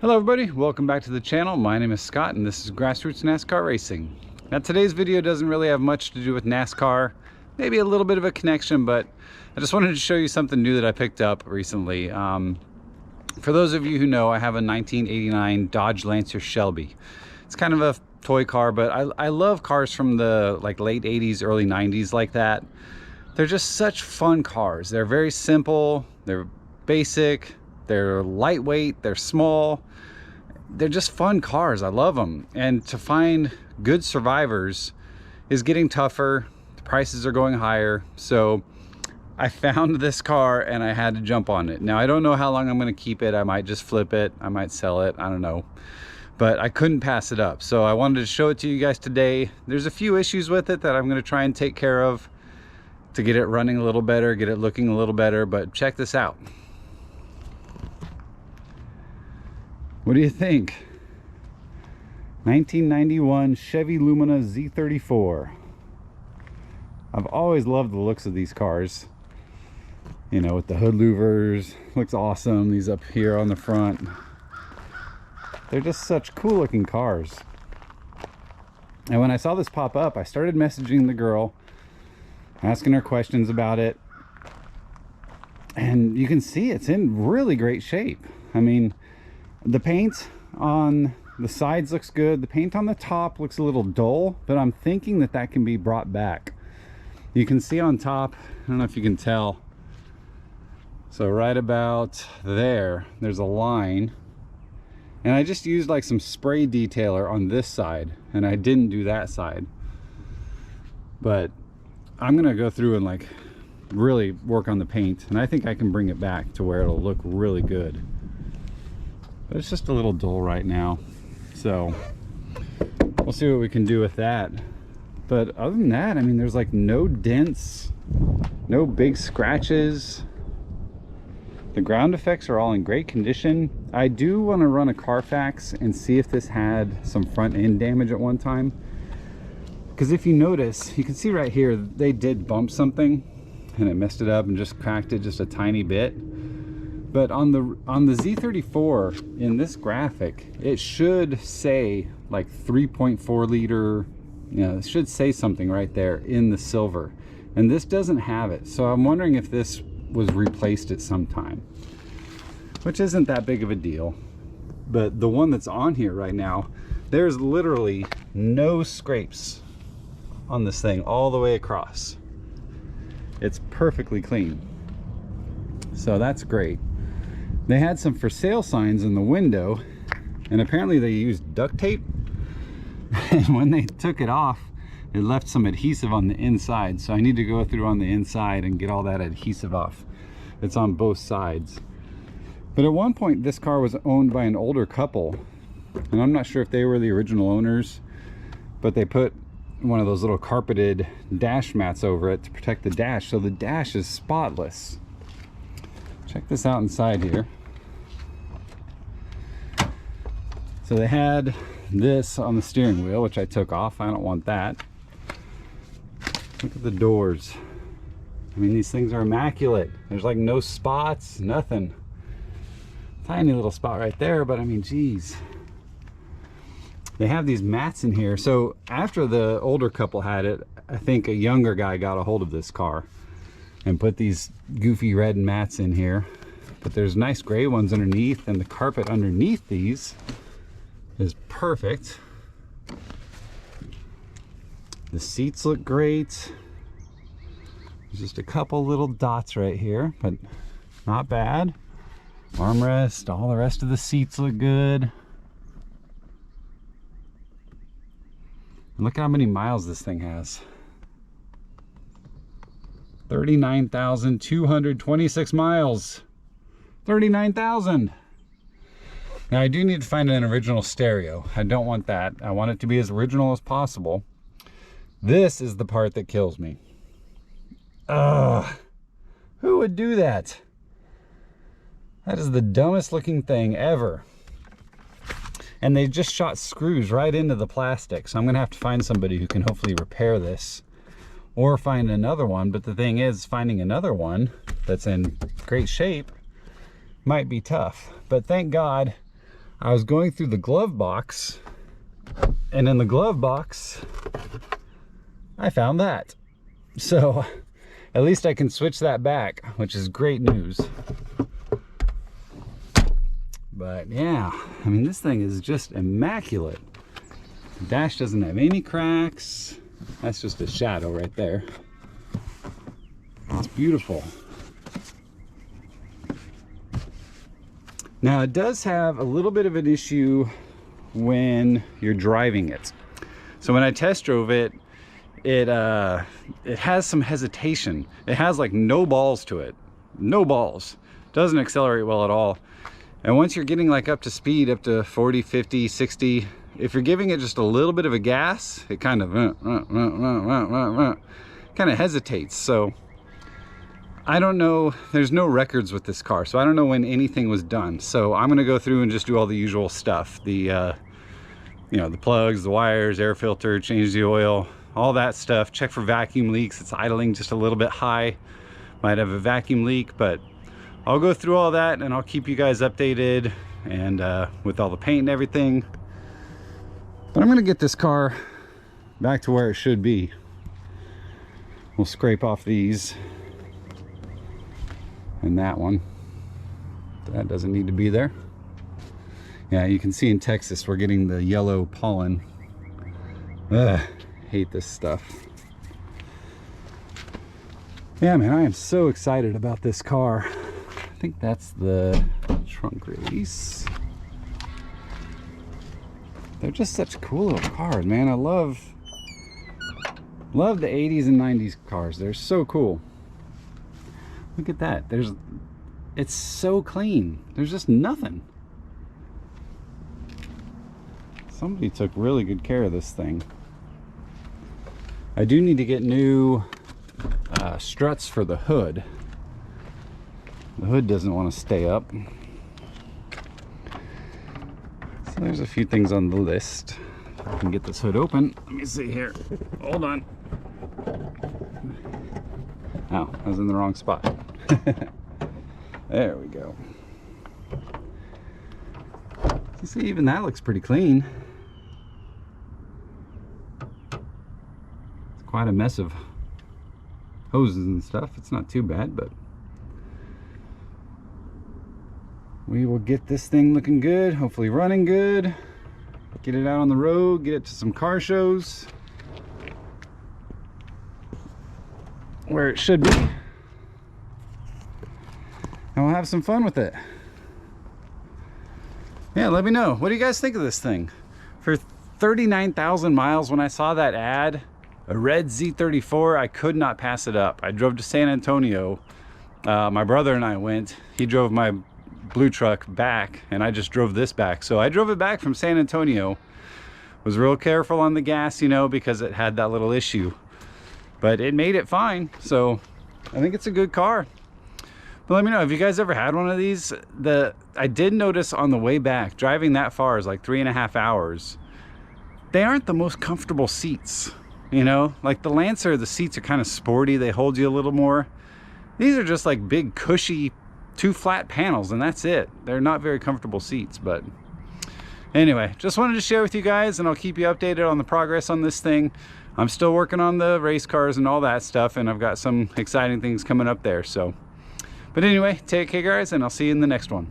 Hello everybody, welcome back to the channel. My name is Scott and this is Grassroots NASCAR Racing. Now today's video doesn't really have much to do with NASCAR, maybe a little bit of a connection, but I just wanted to show you something new that I picked up recently. For those of you who know, I have a 1989 Dodge Lancer Shelby. It's kind of a toy car, but I love cars from the late 80s, early 90s like that. They're just such fun cars. They're very simple, they're basic, they're lightweight, they're small. They're just fun cars. I love them. And to find good survivors is getting tougher. The prices are going higher. So I found this car and I had to jump on it. Now I don't know how long I'm going to keep it. I might just flip it. I might sell it. I don't know. But I couldn't pass it up. So I wanted to show it to you guys today. There's a few issues with it that I'm going to try and take care of to get it running a little better, get it looking a little better. But check this out. What do you think? 1991 Chevy Lumina Z34. I've always loved the looks of these cars. You know, with the hood louvers, looks awesome. These up here on the front. They're just such cool looking cars. And when I saw this pop up, I started messaging the girl, asking her questions about it. And you can see it's in really great shape. I mean, the paint on the sides looks good. The paint on the top looks a little dull, but I'm thinking that that can be brought back. You can see on top, I don't know if you can tell. So right about there, there's a line. And I just used like some spray detailer on this side, and I didn't do that side. But I'm gonna go through and like really work on the paint, and I think I can bring it back to where it'll look really good. But it's just a little dull right now, so we'll see what we can do with that. But other than that, I mean, there's like no dents, no big scratches. The ground effects are all in great condition. I do want to run a Carfax and see if this had some front end damage at one time, because if you notice, you can see right here they did bump something and it messed it up and just cracked it just a tiny bit. But on the Z34 in this graphic, it should say like 3.4 liter, you know, it should say something right there in the silver, and this doesn't have it. So I'm wondering if this was replaced at some time, which isn't that big of a deal. But the one that's on here right now, there's literally no scrapes on this thing all the way across. It's perfectly clean, so that's great. They had some for sale signs in the window, and apparently they used duct tape. And when they took it off, it left some adhesive on the inside. So I need to go through on the inside and get all that adhesive off. It's on both sides. But at one point, this car was owned by an older couple, and I'm not sure if they were the original owners, but they put one of those little carpeted dash mats over it to protect the dash, so the dash is spotless. Check this out inside here. So they had this on the steering wheel, which I took off. I don't want that. Look at the doors. I mean, these things are immaculate. There's like no spots, nothing. Tiny little spot right there, but I mean, geez. They have these mats in here. So after the older couple had it, I think a younger guy got a hold of this car and put these goofy red mats in here. But there's nice gray ones underneath, and the carpet underneath these is perfect. The seats look great. There's just a couple little dots right here, but not bad. Armrest, all the rest of the seats look good. And look how many miles this thing has. 39,226 miles. 39,000. Now I do need to find an original stereo. I don't want that. I want it to be as original as possible. This is the part that kills me. Ugh. Who would do that? That is the dumbest looking thing ever. And they just shot screws right into the plastic. So I'm gonna have to find somebody who can hopefully repair this, or find another one. But the thing is, finding another one that's in great shape might be tough. But thank God I was going through the glove box, and in the glove box I found that. So at least I can switch that back, which is great news. But yeah, I mean, this thing is just immaculate. The dash doesn't have any cracks. That's just a shadow right there. It's beautiful. Now it does have a little bit of an issue when you're driving it. So when I test drove it, it has some hesitation. It has like no balls to it. No balls. Doesn't accelerate well at all. And once you're getting like up to speed, up to 40, 50, 60, if you're giving it just a little bit of a gas, it kind of hesitates. So I don't know, there's no records with this car, so I don't know when anything was done. So I'm gonna go through and just do all the usual stuff. The, you know, the plugs, the wires, air filter, change the oil, all that stuff. Check for vacuum leaks. It's idling just a little bit high. Might have a vacuum leak, but I'll go through all that and I'll keep you guys updated and with all the paint and everything. But I'm gonna get this car back to where it should be. We'll scrape off these and that one. That doesn't need to be there. Yeah, you can see in Texas we're getting the yellow pollen. Ugh, hate this stuff. Yeah, man, I am so excited about this car. I think that's the trunk release. They're just such cool little cars, man. I love the 80s and 90s cars. They're so cool. Look at that. It's so clean. There's just nothing. Somebody took really good care of this thing. I do need to get new struts for the hood. The hood doesn't want to stay up. So there's a few things on the list. If I can get this hood open. Let me see here. Hold on. Oh, I was in the wrong spot. There we go. You see, even that looks pretty clean. It's quite a mess of hoses and stuff. It's not too bad, but we will get this thing looking good, hopefully running good, get it out on the road, get it to some car shows where it should be, and we'll have some fun with it. Yeah, let me know, what do you guys think of this thing? For 39,000 miles, when I saw that ad, a red Z34, I could not pass it up. I drove to San Antonio. My brother and I went. He drove my blue truck back, and I just drove this back. So I drove it back from San Antonio. Was real careful on the gas, you know, because it had that little issue. But it made it fine. So I think it's a good car. But let me know, have you guys ever had one of these? I did notice on the way back, driving that far is like 3.5 hours. They aren't the most comfortable seats. You know, like the Lancer, the seats are kind of sporty. They hold you a little more. These are just like big, cushy, 2 flat panels, and that's it. They're not very comfortable seats, but anyway, just wanted to share with you guys, and I'll keep you updated on the progress on this thing. I'm still working on the race cars and all that stuff, and I've got some exciting things coming up there. So, but anyway, take care, guys, and I'll see you in the next one.